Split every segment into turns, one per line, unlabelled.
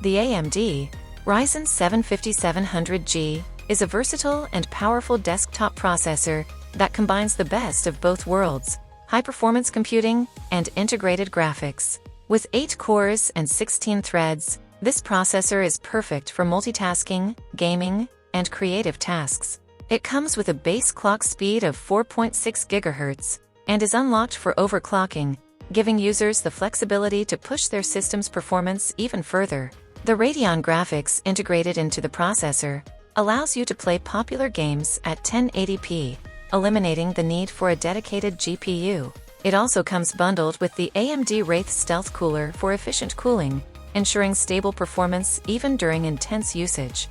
The AMD Ryzen 7 5700G is a versatile and powerful desktop processor that combines the best of both worlds, high-performance computing and integrated graphics. With 8 cores and 16 threads, this processor is perfect for multitasking, gaming, and creative tasks. It comes with a base clock speed of 4.6 GHz and is unlocked for overclocking, giving users the flexibility to push their system's performance even further. The Radeon Graphics integrated into the processor allows you to play popular games at 1080p, eliminating the need for a dedicated GPU. It also comes bundled with the AMD Ryzen Stealth Cooler for efficient cooling, ensuring stable performance even during intense usage.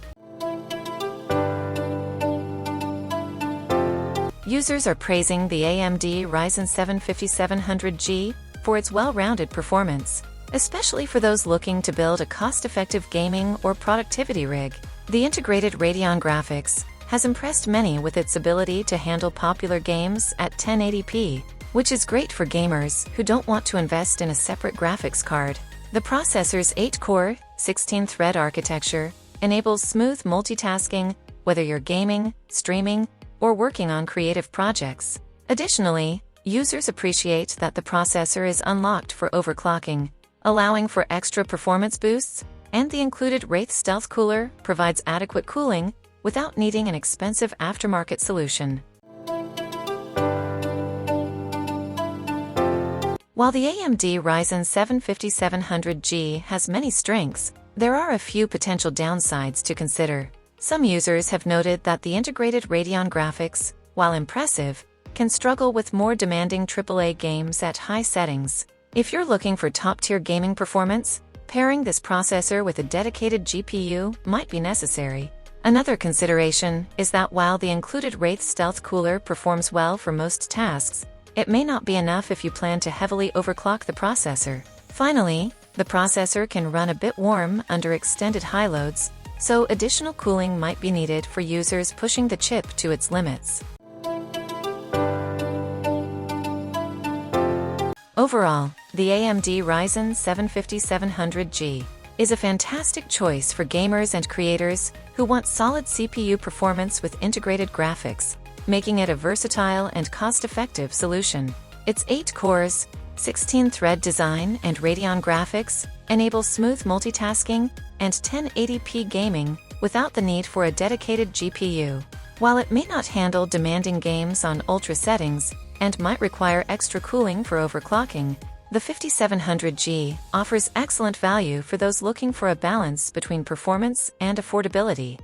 Users are praising the AMD Ryzen 7 5700G for its well-rounded performance, especially for those looking to build a cost-effective gaming or productivity rig. The integrated Radeon Graphics has impressed many with its ability to handle popular games at 1080p, which is great for gamers who don't want to invest in a separate graphics card. The processor's 8-core, 16-thread architecture enables smooth multitasking, whether you're gaming, streaming, or working on creative projects. Additionally, users appreciate that the processor is unlocked for overclocking, allowing for extra performance boosts, and the included Ryzen Stealth Cooler provides adequate cooling without needing an expensive aftermarket solution. While the AMD Ryzen 7 5700G has many strengths, there are a few potential downsides to consider. Some users have noted that the integrated Radeon Graphics, while impressive, can struggle with more demanding AAA games at high settings. If you're looking for top-tier gaming performance, pairing this processor with a dedicated GPU might be necessary. Another consideration is that while the included Ryzen Stealth Cooler performs well for most tasks, it may not be enough if you plan to heavily overclock the processor. Finally, the processor can run a bit warm under extended high loads, so additional cooling might be needed for users pushing the chip to its limits. Overall, the AMD Ryzen 7 5700G is a fantastic choice for gamers and creators who want solid CPU performance with integrated graphics, making it a versatile and cost-effective solution. Its 8 cores, 16-thread design and Radeon graphics enable smooth multitasking and 1080p gaming without the need for a dedicated GPU. While it may not handle demanding games on ultra settings and might require extra cooling for overclocking, the 5700G offers excellent value for those looking for a balance between performance and affordability.